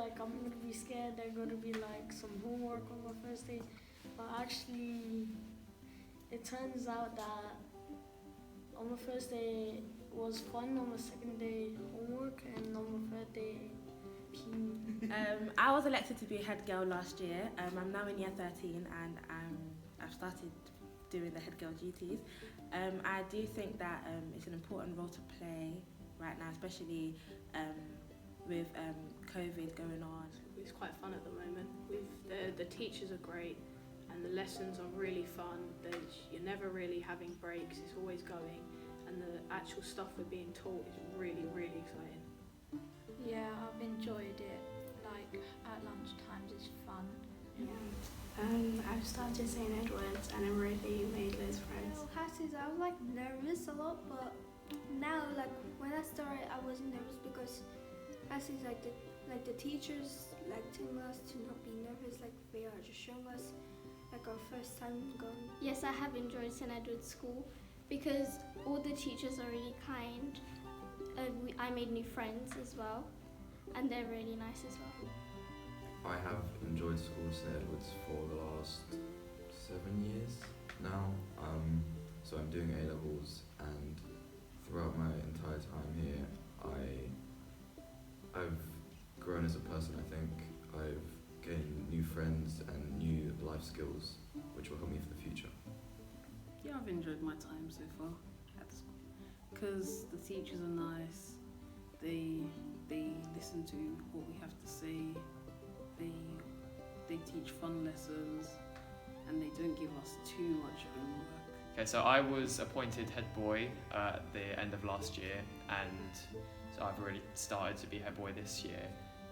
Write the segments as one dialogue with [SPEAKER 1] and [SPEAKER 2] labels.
[SPEAKER 1] like I'm gonna be scared there's gonna be like some homework on my first day, but actually it turns out that on the first day it was fun, on the second day homework, and on the third day PE.
[SPEAKER 2] I was elected to be head girl last year. I'm now in year 13 and I've started doing the head girl duties. I do think that it's an important role to play right now, especially with COVID going on.
[SPEAKER 3] It's quite fun at the moment. The teachers are great and the lessons are really fun. You're never really having breaks, it's always going, and the actual stuff we're being taught is really, really exciting.
[SPEAKER 4] Yeah, I've enjoyed it. Like at lunch times it's fun.
[SPEAKER 5] I've started St Edward's and I really made loads of friends.
[SPEAKER 6] Classes, I was like nervous a lot, but now like when I started, I wasn't nervous because classes like the teachers like telling us to not be nervous, like they are just showing us like our first time going.
[SPEAKER 7] Yes, I have enjoyed St Edward's School because all the teachers are really kind. I made new friends as well, and they're really nice as well.
[SPEAKER 8] I have enjoyed school at St Edward's for the last 7 years now. So I'm doing A-levels, and throughout my entire time here, I've grown as a person. I think I've gained new friends and new life skills, which will help me for the future.
[SPEAKER 9] Yeah, I've enjoyed my time so far at school because the teachers are nice. They listen to what we have to say. They teach fun lessons and they don't give us too much homework.
[SPEAKER 10] Okay, so I was appointed head boy at the end of last year, and so I've already started to be head boy this year,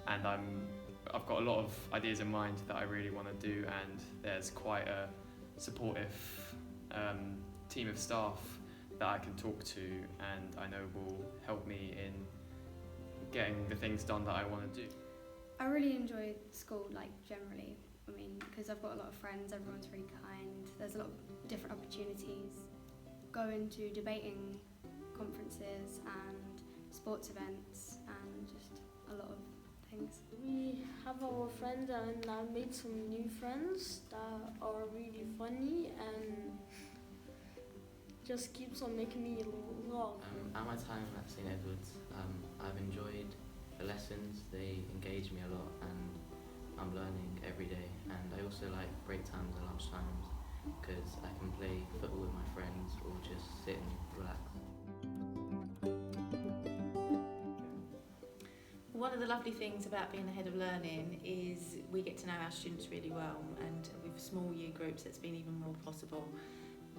[SPEAKER 10] and I've got a lot of ideas in mind that I really want to do, and there's quite a supportive team of staff that I can talk to and I know will help me in getting the things done that I want to do.
[SPEAKER 11] I really enjoy school, like generally. I mean, because I've got a lot of friends, everyone's really kind, there's a lot of different opportunities. Going to debating conferences and sports events and just a lot of things.
[SPEAKER 1] We have our friends, and I made some new friends that are really funny and just keeps on making me laugh.
[SPEAKER 12] At my time at St Edward's, I've enjoyed the lessons. They engage me a lot and I'm learning every day, and I also like break times and lunch times because I can play football with my friends or just sit and relax.
[SPEAKER 13] One of the lovely things about being a head of learning is we get to know our students really well, and with small year groups it's been even more possible.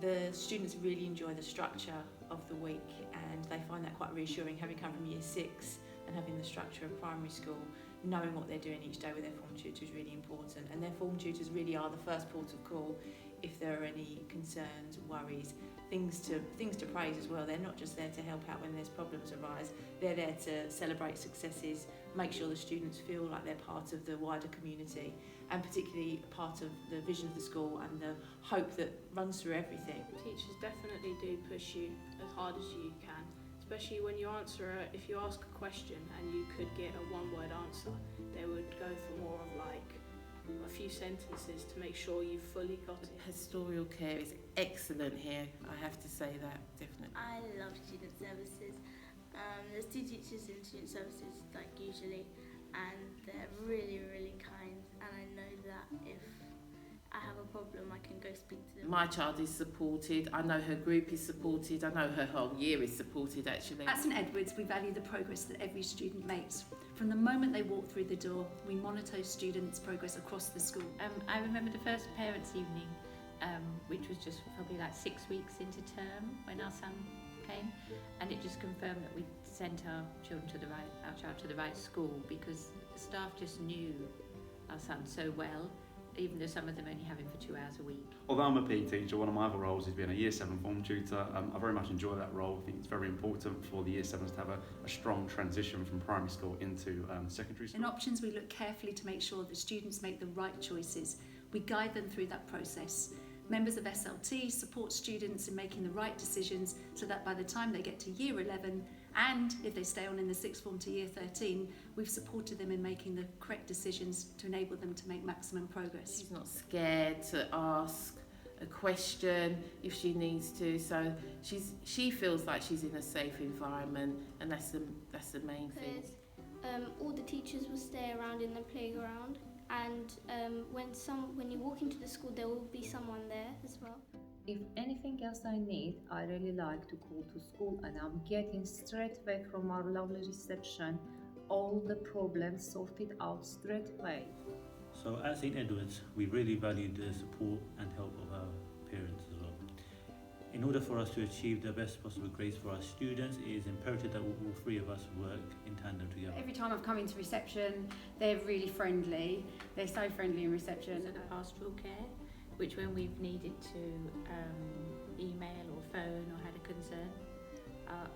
[SPEAKER 13] The students really enjoy the structure of the week and they find that quite reassuring, having come from year 6 and having the structure of primary school. Knowing what they're doing each day with their form tutor is really important, and their form tutors really are the first port of call if there are any concerns, worries, things to praise as well. They're not just there to help out when there's problems arise, they're there to celebrate successes, make sure the students feel like they're part of the wider community and particularly part of the vision of the school and the hope that runs through everything.
[SPEAKER 3] Teachers definitely do push you as hard as you can, especially when you if you ask a question and you could get a one-word answer, they would go for more of like a few sentences to make sure you fully got it.
[SPEAKER 2] Pastoral care is excellent here, I have to say that, definitely.
[SPEAKER 14] I love student services. There's 2 teachers in student services, like usually, and they're really, really kind, and I know that if I have a problem I can go speak to them.
[SPEAKER 2] My child is supported, I know her group is supported, I know her whole year is supported actually.
[SPEAKER 15] At St Edward's we value the progress that every student makes. From the moment they walk through the door, we monitor students' progress across the school.
[SPEAKER 16] I remember the first parents' evening, which was just probably like 6 weeks into term when our son came, and it just confirmed that we sent our child to the right school because the staff just knew our son so well, even though some of them only have him for 2 hours a week.
[SPEAKER 17] Although I'm a PE teacher, one of my other roles is being a Year 7 form tutor. I very much enjoy that role. I think it's very important for the Year 7s to have a strong transition from primary school into secondary school.
[SPEAKER 15] In options, we look carefully to make sure that students make the right choices. We guide them through that process. Members of SLT support students in making the right decisions so that by the time they get to Year 11, And if they stay on in the sixth form to year 13, we've supported them in making the correct decisions to enable them to make maximum progress.
[SPEAKER 18] She's not scared to ask a question if she needs to, so she feels like she's in a safe environment, and that's the main thing.
[SPEAKER 7] All the teachers will stay around in the playground, and when you walk into the school, there will be someone there as well.
[SPEAKER 19] If anything else I need, I really like to call to school, and I'm getting straight away from our lovely reception all the problems sorted out straight away.
[SPEAKER 20] So at St Edward's, we really value the support and help of our parents as well. In order for us to achieve the best possible grades for our students, it is imperative that all three of us work in tandem together.
[SPEAKER 21] Every time I've come into reception, they're really friendly. They're so friendly in reception.
[SPEAKER 16] Pastoral care, which when we've needed to email or phone or had a concern,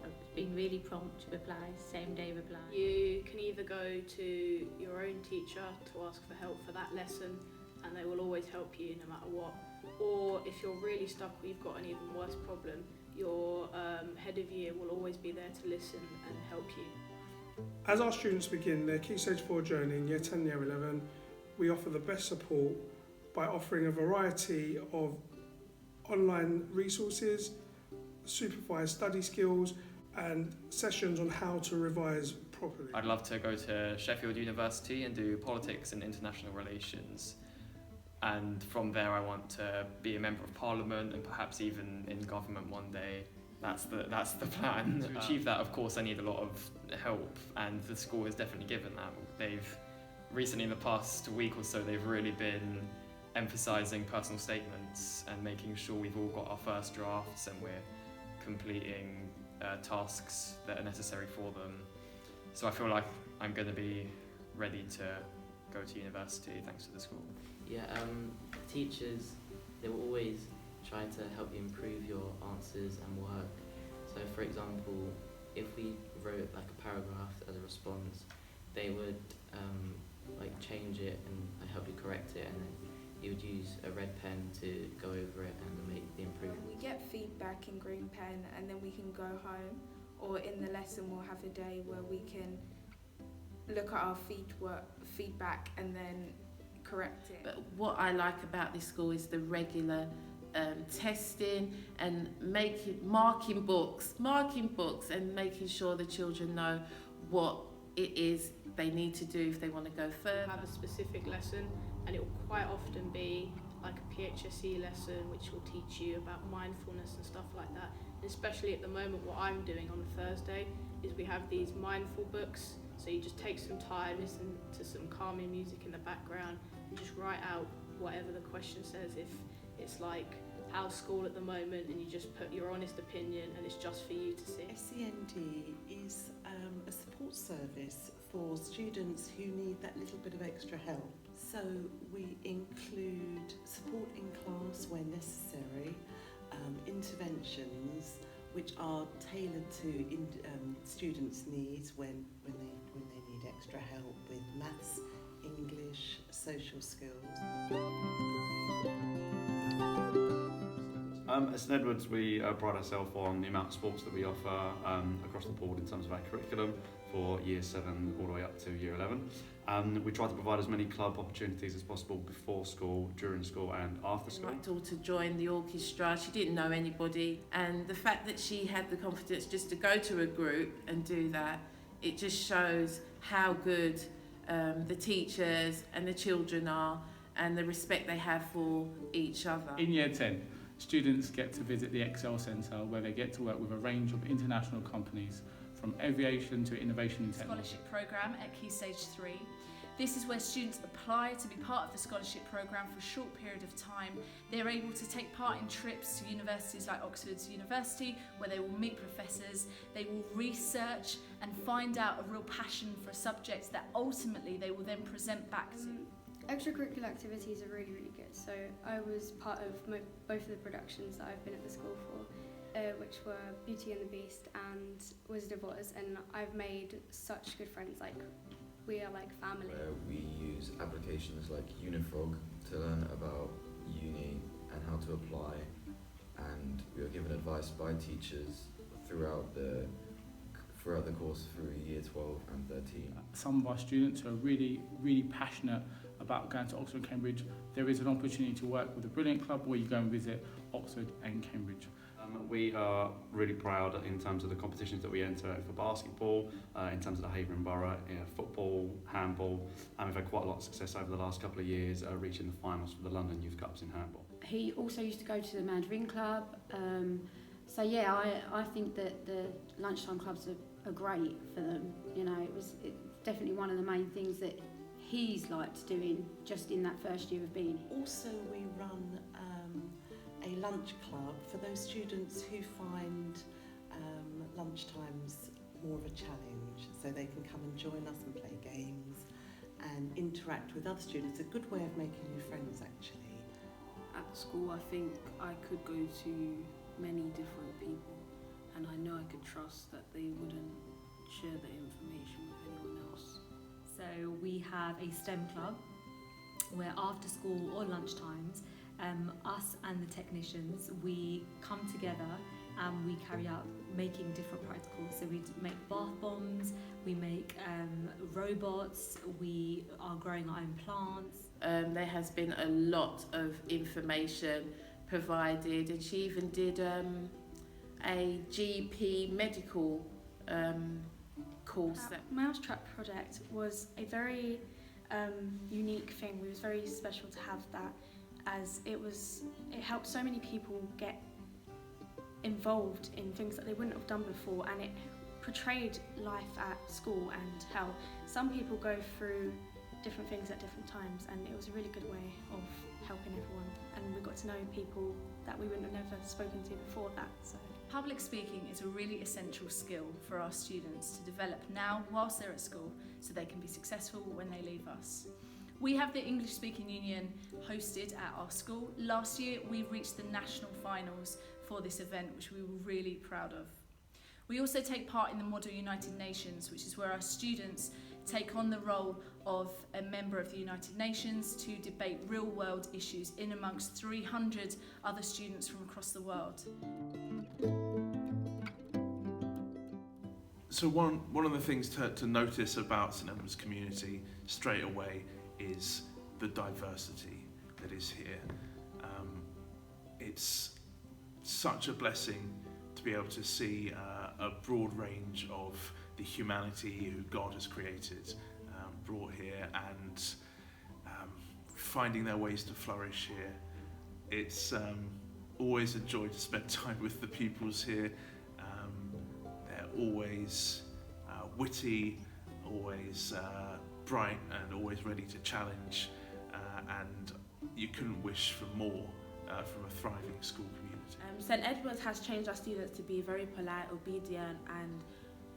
[SPEAKER 16] it's been really prompt replies, same day reply.
[SPEAKER 3] You can either go to your own teacher to ask for help for that lesson, and they will always help you no matter what. Or if you're really stuck or you've got an even worse problem, your head of year will always be there to listen and help you.
[SPEAKER 22] As our students begin their Key Stage 4 journey in Year 10 and Year 11, we offer the best support by offering a variety of online resources, supervised study skills and sessions on how to revise properly.
[SPEAKER 10] I'd love to go to Sheffield University and do politics and international relations. And from there I want to be a member of parliament and perhaps even in government one day. That's the plan. To achieve that, of course, I need a lot of help, and the school has definitely given that. They've recently, in the past week or so, they've really been emphasising personal statements and making sure we've all got our first drafts and we're completing tasks that are necessary for them. So I feel like I'm going to be ready to go to university thanks to the school.
[SPEAKER 12] Yeah, teachers, they will always try to help you improve your answers and work. So for example, if we wrote like a paragraph as a response, they would like change it and help you correct it, and then you would use a red pen to go over it and make the improvement.
[SPEAKER 23] We get feedback in green pen, and then we can go home, or in the lesson we'll have a day where we can look at our feedback and then correct it.
[SPEAKER 18] But what I like about this school is the regular testing and marking books and making sure the children know what it is they need to do if they want to go further.
[SPEAKER 3] Have a specific lesson, and it will quite often be like a PHSE lesson which will teach you about mindfulness and stuff like that. And especially at the moment, what I'm doing on a Thursday is we have these mindful books, so you just take some time, listen to some calming music in the background and just write out whatever the question says. If it's like, how's school at the moment, and you just put your honest opinion and it's just for you to see.
[SPEAKER 24] SEND is a support service for students who need that little bit of extra help. So we include support in class where necessary, interventions which are tailored to students' needs when they need extra help with maths, English, social skills.
[SPEAKER 17] At St Edward's, we pride ourselves on the amount of sports that we offer across the board in terms of our curriculum for Year 7 all the way up to Year 11. We try to provide as many club opportunities as possible before school, during school and after school.
[SPEAKER 18] My daughter joined the orchestra, she didn't know anybody, and the fact that she had the confidence just to go to a group and do that, it just shows how good the teachers and the children are and the respect they have for each other.
[SPEAKER 25] In Year 10, students get to visit the Excel Centre, where they get to work with a range of international companies, from aviation to innovation and technology.
[SPEAKER 26] Scholarship programme at Key Stage 3. This is where students apply to be part of the scholarship programme for a short period of time. They're able to take part in trips to universities like Oxford's University, where they will meet professors, they will research and find out a real passion for a subject that ultimately they will then present back to.
[SPEAKER 11] Extracurricular activities are really, really good. So I was part of both of the productions that I've been at the school for, which were Beauty and the Beast and Wizard of Oz, and I've made such good friends. Like, we are like family.
[SPEAKER 8] We use applications like Unifrog to learn about uni and how to apply, and we are given advice by teachers throughout the throughout the course through year 12 and 13.
[SPEAKER 25] Some of our students are really, really passionate about going to Oxford and Cambridge. There is an opportunity to work with a brilliant club where you go and visit Oxford and Cambridge.
[SPEAKER 17] We are really proud in terms of the competitions that we enter for basketball, in terms of the Havering Borough, football, handball, and we've had quite a lot of success over the last couple of years reaching the finals for the London Youth Cups in handball.
[SPEAKER 21] He also used to go to the Mandarin Club, so yeah, I think that the lunchtime clubs are great for them. You know, it's definitely one of the main things that he's liked doing just in that first year of being here.
[SPEAKER 24] Also, we run a lunch club for those students who find lunchtimes more of a challenge, so they can come and join us and play games and interact with other students. A good way of making new friends, actually.
[SPEAKER 3] At school, I think I could go to many different people, and I know I could trust that they wouldn't share their information with anyone else.
[SPEAKER 1] So we have a STEM club where after school or lunchtimes, us and the technicians, we come together and we carry out making different practicals. So we make bath bombs, we make robots, we are growing our own plants.
[SPEAKER 18] There has been a lot of information provided, and she even did a GP medical course.
[SPEAKER 4] Mousetrap project was a very unique thing. It was very special to have that, as it helped so many people get involved in things that they wouldn't have done before, and it portrayed life at school and how some people go through different things at different times, and it was a really good way of helping everyone, and we got to know people that we wouldn't have never spoken to before that. So
[SPEAKER 26] Public speaking is a really essential skill for our students to develop now whilst they're at school, so they can be successful when they leave us. We have the English Speaking Union hosted at our school. Last year we reached the national finals for this event, which we were really proud of. We also take part in the Model United Nations, which is where our students take on the role of a member of the United Nations to debate real-world issues in amongst 300 other students from across the world.
[SPEAKER 5] So one of the things to notice about St Edmund's community straight away is the diversity that is here. It's such a blessing to be able to see a broad range of the humanity who God has created brought here, and finding their ways to flourish here. It's always a joy to spend time with the pupils here. They're always witty, always bright, and always ready to challenge, and you couldn't wish for more from a thriving school community.
[SPEAKER 2] St Edward's has changed our students to be very polite, obedient, and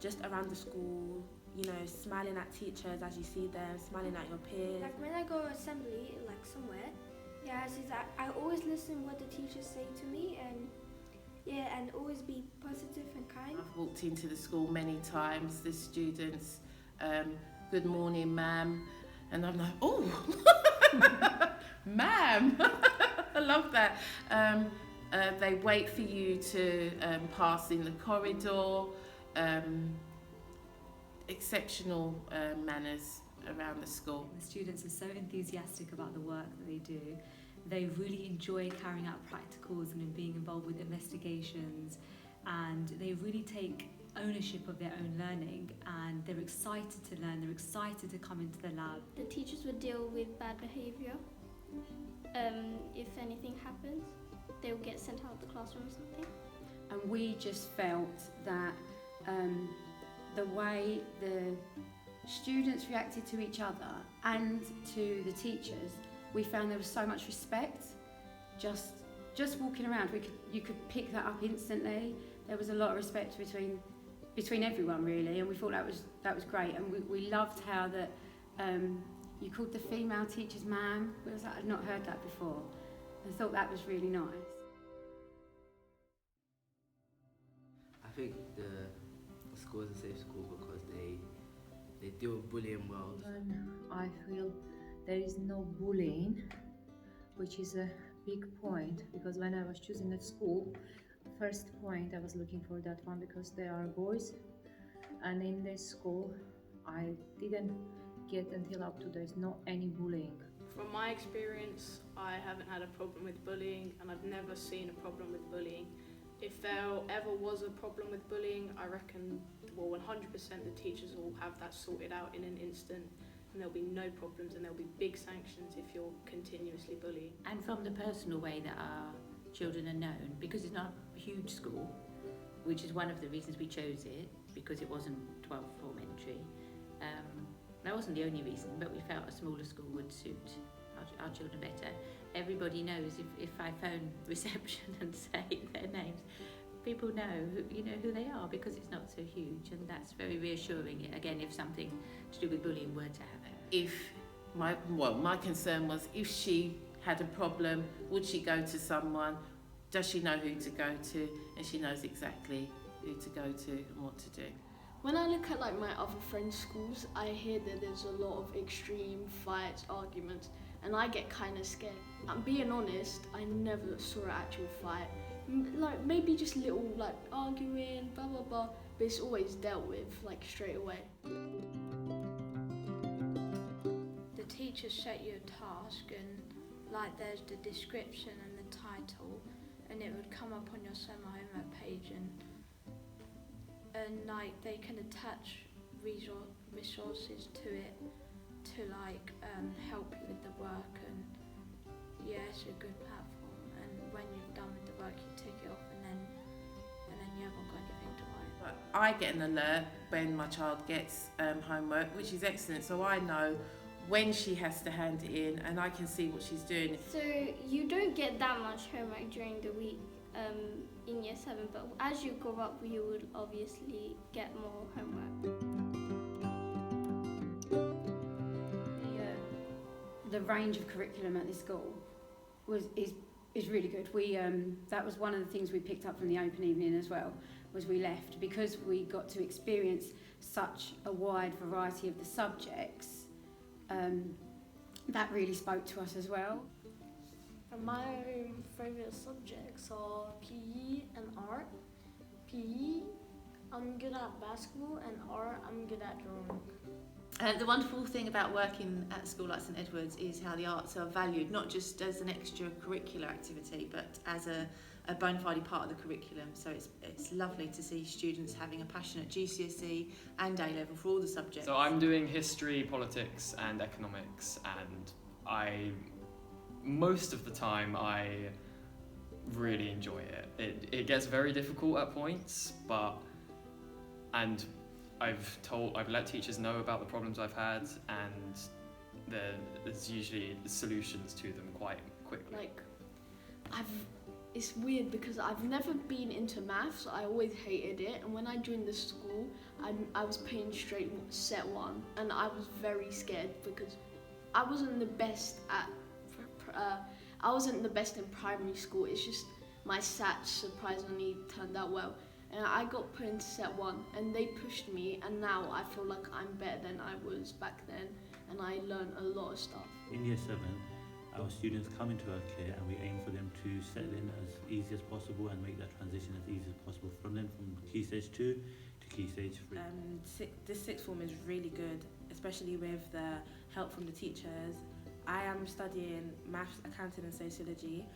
[SPEAKER 2] just around the school, you know, smiling at teachers as you see them, smiling at your peers.
[SPEAKER 7] Like when I go to assembly, like somewhere, I always listen what the teachers say to me, and always be positive and kind.
[SPEAKER 18] I've walked into the school many times, the students, good morning ma'am, and I'm like, oh, ma'am, I love that. They wait for you to pass in the corridor. Exceptional manners around the school.
[SPEAKER 1] The students are so enthusiastic about the work that they do. They really enjoy carrying out practicals and being involved with investigations, and they really take ownership of their own learning, and they're excited to learn, they're excited to come into the lab.
[SPEAKER 7] The teachers would deal with bad behaviour. If anything happens, they will get sent out of the classroom or something.
[SPEAKER 21] And we just felt that the way the students reacted to each other and to the teachers, we found there was so much respect. Just walking around, you could pick that up instantly. There was a lot of respect between everyone really, and we thought that was great. And we loved how that you called the female teachers ma'am. I'd not heard that before. I thought that was really nice.
[SPEAKER 12] I think the school is a safe school because they deal with bullying well.
[SPEAKER 19] I feel there is no bullying, which is a big point, because when I was choosing a school, first point I was looking for that one because there are boys and in this school I didn't get until up to date not any bullying.
[SPEAKER 3] From my experience, I haven't had a problem with bullying, and I've never seen a problem with bullying. If there ever was a problem with bullying, I reckon, well, 100% the teachers will have that sorted out in an instant, and there'll be no problems, and there'll be big sanctions if you're continuously bullying.
[SPEAKER 16] And from the personal way that our children are known, because it's not a huge school, which is one of the reasons we chose it, because it wasn't 12th form entry. That wasn't the only reason, but we felt a smaller school would suit our children better. Everybody knows if I phone reception and say their names, people know who they are, because it's not so huge, and that's very reassuring. Again, if something to do with bullying were to happen.
[SPEAKER 18] If my concern was, if she had a problem, would she go to someone? Does she know who to go to? And she knows exactly who to go to and what to do.
[SPEAKER 6] When I look at like my other friends' schools, I hear that there's a lot of extreme fights, arguments, and I get kind of scared. I'm being honest, I never saw an actual fight. Like maybe just little like arguing, blah blah blah, but it's always dealt with like straight away.
[SPEAKER 9] The teachers set you a task, and like there's the description and the title, and it would come up on your summer homework page, and like they can attach resources to it to like help you with the work, and yeah, it's a good platform, and when you've done with the work you tick it off, and then you haven't got anything to worry about.
[SPEAKER 18] I get an alert when my child gets homework, which is excellent, so I know when she has to hand it in and I can see what she's doing.
[SPEAKER 7] So you don't get that much homework during the week in year 7, but as you grow up you would obviously get more homework.
[SPEAKER 21] The range of curriculum at this school is really good. We that was one of the things we picked up from the open evening as well, was we left because we got to experience such a wide variety of the subjects. That really spoke to us as well.
[SPEAKER 6] My favourite subjects are PE and art. PE, I'm good at basketball, and art, I'm good at drawing.
[SPEAKER 13] The wonderful thing about working at a school like St Edward's is how the arts are valued, not just as an extracurricular activity, but as a bona fide part of the curriculum. So it's lovely to see students having a passion at GCSE and A-level for all the subjects.
[SPEAKER 10] So I'm doing history, politics and economics, and most of the time I really enjoy it. It gets very difficult at points, and I've let teachers know about the problems I've had, and there's usually solutions to them quite quickly.
[SPEAKER 6] Like, it's weird because I've never been into maths. I always hated it, and when I joined the school, I was paying straight set 1, and I was very scared because I wasn't the best at. I wasn't the best in primary school. It's just my SATs surprisingly turned out well. And I got put into set 1 and they pushed me, and now I feel like I'm better than I was back then, and I learned a lot of stuff.
[SPEAKER 14] In year 7, our students come into our care and we aim for them to settle in as easy as possible and make that transition as easy as possible from Key Stage 2 to Key Stage 3.
[SPEAKER 2] This sixth form is really good, especially with the help from the teachers. I am studying maths, accounting and sociology.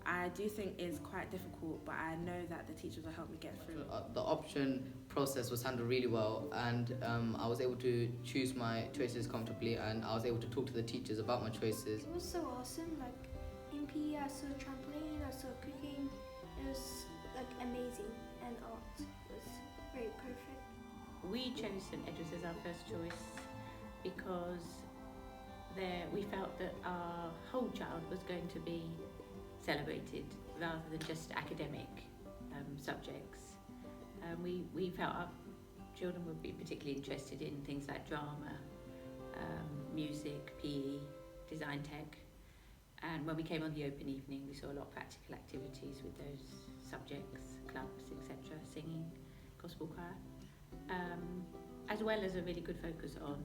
[SPEAKER 2] I do think it's quite difficult, but I know that the teachers will help me get through.
[SPEAKER 12] The option process was handled really well, and I was able to choose my choices comfortably, and I was able to talk to the teachers about my choices.
[SPEAKER 15] It was so awesome. Like in PE, I saw trampoline, I saw cooking. It was like amazing, and art was very perfect.
[SPEAKER 16] We chose St Edward's as our first choice because we felt that our whole child was going to be celebrated rather than just academic subjects. We felt our children would be particularly interested in things like drama, music, PE, design tech, and when we came on the open evening we saw a lot of practical activities with those subjects, clubs, etc., singing, gospel choir, as well as a really good focus on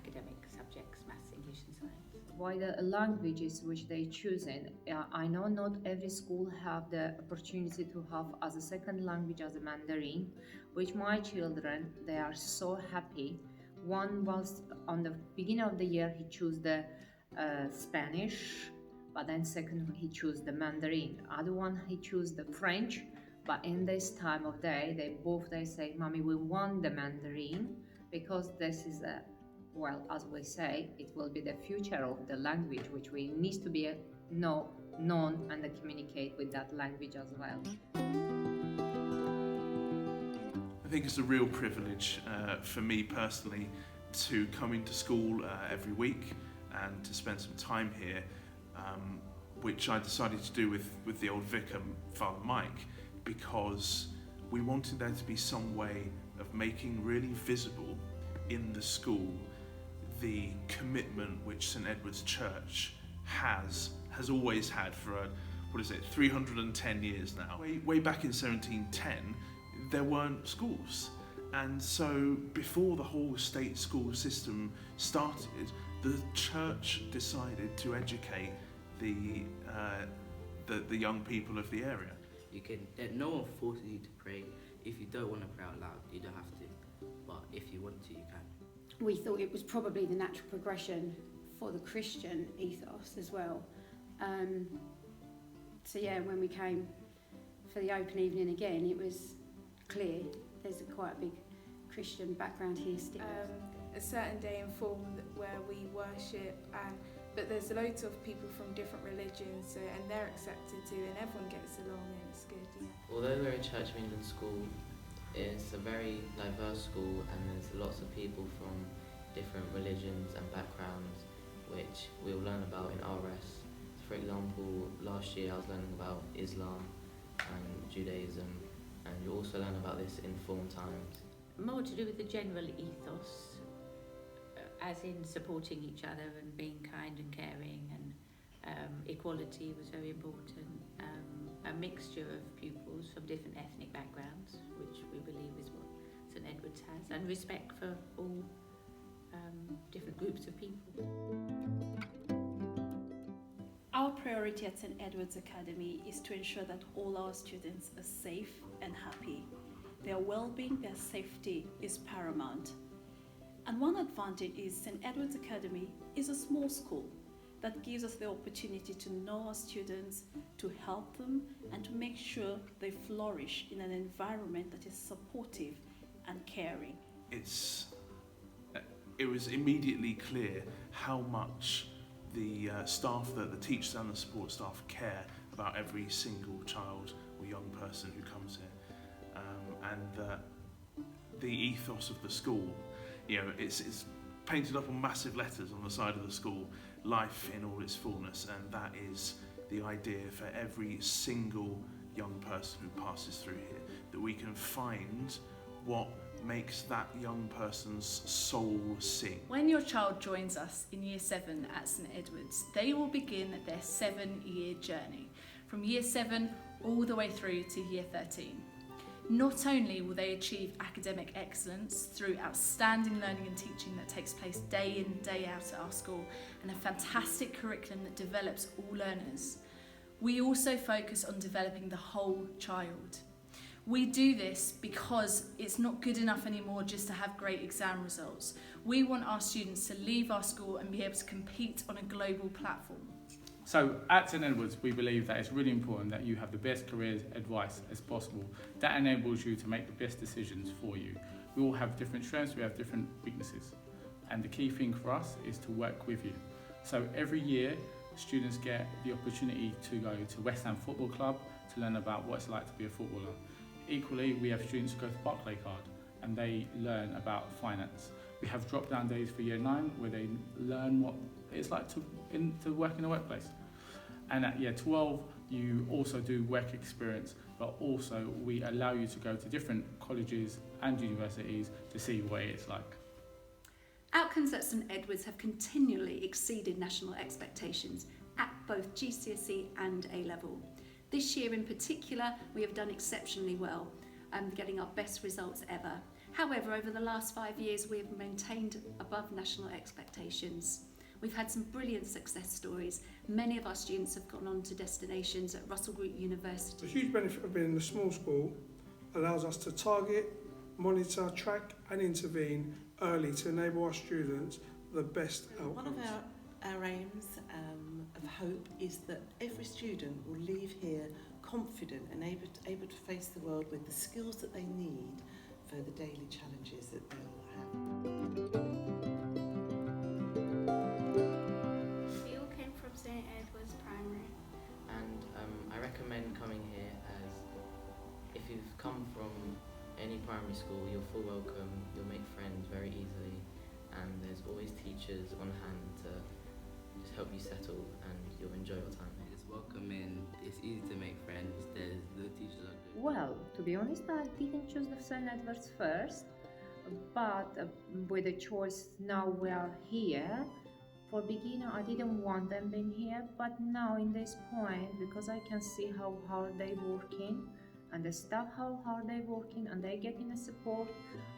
[SPEAKER 16] academic subjects, maths, English and science.
[SPEAKER 19] Why the languages which they choosing? I know not every school have the opportunity to have as a second language as a Mandarin, which my children, they are so happy. One was on the beginning of the year, he chose the Spanish, but then second he chose the Mandarin. Other one he chose the French, but in this time of day, they say, Mommy, we want the Mandarin, because this is a, well, as we say, it will be the future of the language, which we need to be known and communicate with that language as well.
[SPEAKER 5] I think it's a real privilege for me personally to come into school every week and to spend some time here, which I decided to do with the old vicar, Father Mike, because we wanted there to be some way of making really visible in the school the commitment which St Edward's Church has always had for 310 years now. Way back in 1710, there weren't schools, and so before the whole state school system started, the church decided to educate the young people of the area.
[SPEAKER 12] No one forces you to pray. If you don't want to pray out loud, you don't have to, but if you want to, you can.
[SPEAKER 21] We thought it was probably the natural progression for the Christian ethos as well. So yeah, when we came for the open evening again, it was clear there's quite a big Christian background here still.
[SPEAKER 2] A certain day in form where we worship, but there's loads of people from different religions, and they're accepted too, and everyone gets along, and it's good. Yeah.
[SPEAKER 12] Although we're a Church of England school, it's a very diverse school, and there's lots of people from different religions and backgrounds which we'll learn about in RS. For example, last year I was learning about Islam and Judaism, and you'll also learn about this in form times.
[SPEAKER 16] More to do with the general ethos, as in supporting each other and being kind and caring, and equality was very important. A mixture of pupils from different ethnic backgrounds, which we believe is what St Edward's has, and respect for all different groups of people.
[SPEAKER 8] Our priority at St Edward's Academy is to ensure that all our students are safe and happy. Their well-being, their safety is paramount. And one advantage is St Edward's Academy is a small school that gives us the opportunity to know our students, to help them, and to make sure they flourish in an environment that is supportive and caring.
[SPEAKER 5] It was immediately clear how much the staff, the teachers and the support staff care about every single child or young person who comes here, and the ethos of the school, it's painted up on massive letters on the side of the school, life in all its fullness, and that is the idea for every single young person who passes through here, that we can find what makes that young person's soul sing.
[SPEAKER 8] When your child joins us in Year 7 at St Edward's, they will begin their 7-year journey, from Year 7 all the way through to Year 13. Not only will they achieve academic excellence through outstanding learning and teaching that takes place day in, day out at our school, and a fantastic curriculum that develops all learners, we also focus on developing the whole child. We do this because it's not good enough anymore just to have great exam results. We want our students to leave our school and be able to compete on a global platform.
[SPEAKER 11] So at St Edward's, we believe that it's really important that you have the best career advice as possible. That enables you to make the best decisions for you. We all have different strengths, we have different weaknesses. And the key thing for us is to work with you. So every year, students get the opportunity to go to West Ham Football Club to learn about what it's like to be a footballer. Equally, we have students who go to Barclaycard and they learn about finance. We have drop-down days for Year 9 where they learn what it's like to work in a workplace. And at Year 12, you also do work experience, but also we allow you to go to different colleges and universities to see what it's like.
[SPEAKER 20] Outcomes at St Edward's have continually exceeded national expectations at both GCSE and A-level. This year in particular, we have done exceptionally well, getting our best results ever. However, over the last 5 years, we have maintained above national expectations. We've had some brilliant success stories. Many of our students have gone on to destinations at Russell Group University.
[SPEAKER 4] The huge benefit of being in a small school allows us to target, monitor, track and intervene early to enable our students the best outcomes.
[SPEAKER 17] One of our aims of hope is that every student will leave here confident and able to face the world with the skills that they need for the daily challenges that they'll have.
[SPEAKER 7] We all came from St Edward's Primary.
[SPEAKER 12] And I recommend coming here as if you've come from any primary school, you're full welcome, you'll make friends very easily, and there's always teachers on hand to just help you settle and you'll enjoy your time.
[SPEAKER 22] It's welcoming, it's easy to make friends, the teachers are good.
[SPEAKER 19] Well, to be honest, I didn't choose the St. Edward's first, but with the choice now we are here. For beginner, I didn't want them being here, but now in this point, because I can see how hard they're working, and the staff how hard they're working, and they're getting the support,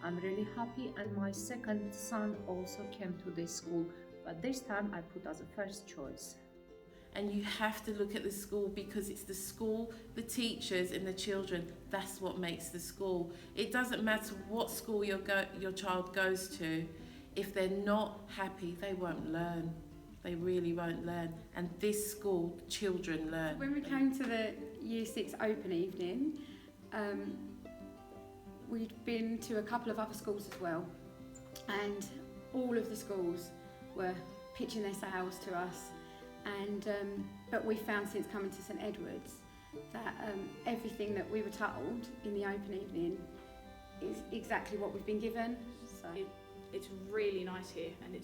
[SPEAKER 19] I'm really happy. And my second son also came to this school, but this time I put as a first choice.
[SPEAKER 18] And you have to look at the school because it's the school, the teachers and the children, that's what makes the school. It doesn't matter what school your child goes to, if they're not happy, they won't learn. They really won't learn. And this school, children learn.
[SPEAKER 21] When we came to the Year 6 open evening, we'd been to a couple of other schools as well, and all of the schools were pitching their sales to us. And but we found since coming to St Edward's that everything that we were told in the open evening is exactly what we've been given. So
[SPEAKER 3] It's really nice here, and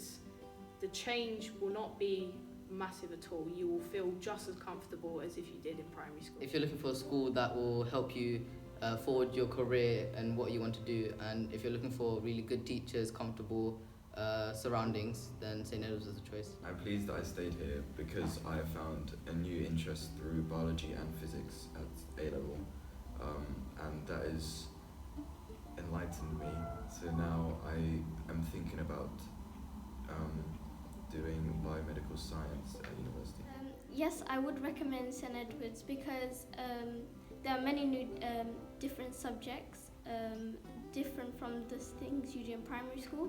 [SPEAKER 3] the change will not be massive at all. You will feel just as comfortable as if you did in primary school.
[SPEAKER 22] If you're looking for a school that will help you forward your career and what you want to do, and if you're looking for really good teachers, comfortable surroundings, then St Edward's is a choice.
[SPEAKER 23] I'm pleased that I stayed here because I have found a new interest through biology and physics at A-level, and that has enlightened me. So now I am thinking about doing biomedical science at university.
[SPEAKER 7] Yes, I would recommend St Edward's because there are many new different subjects, different from the things you do in primary school.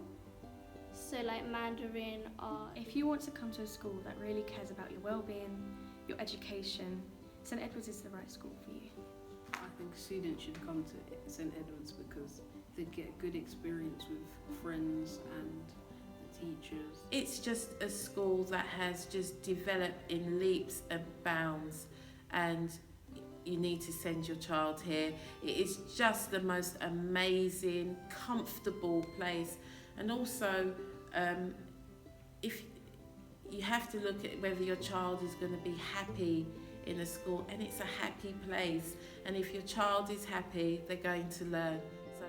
[SPEAKER 7] So like Mandarin, art.
[SPEAKER 2] If you want to come to a school that really cares about your well-being, your education, St Edward's is the right school for you.
[SPEAKER 24] I think students should come to St Edward's because they get a good experience with friends and the teachers.
[SPEAKER 18] It's just a school that has just developed in leaps and bounds, and you need to send your child here. It is just the most amazing, comfortable place. And also, if you have to look at whether your child is going to be happy in a school, and it's a happy place. And if your child is happy, they're going to learn. So.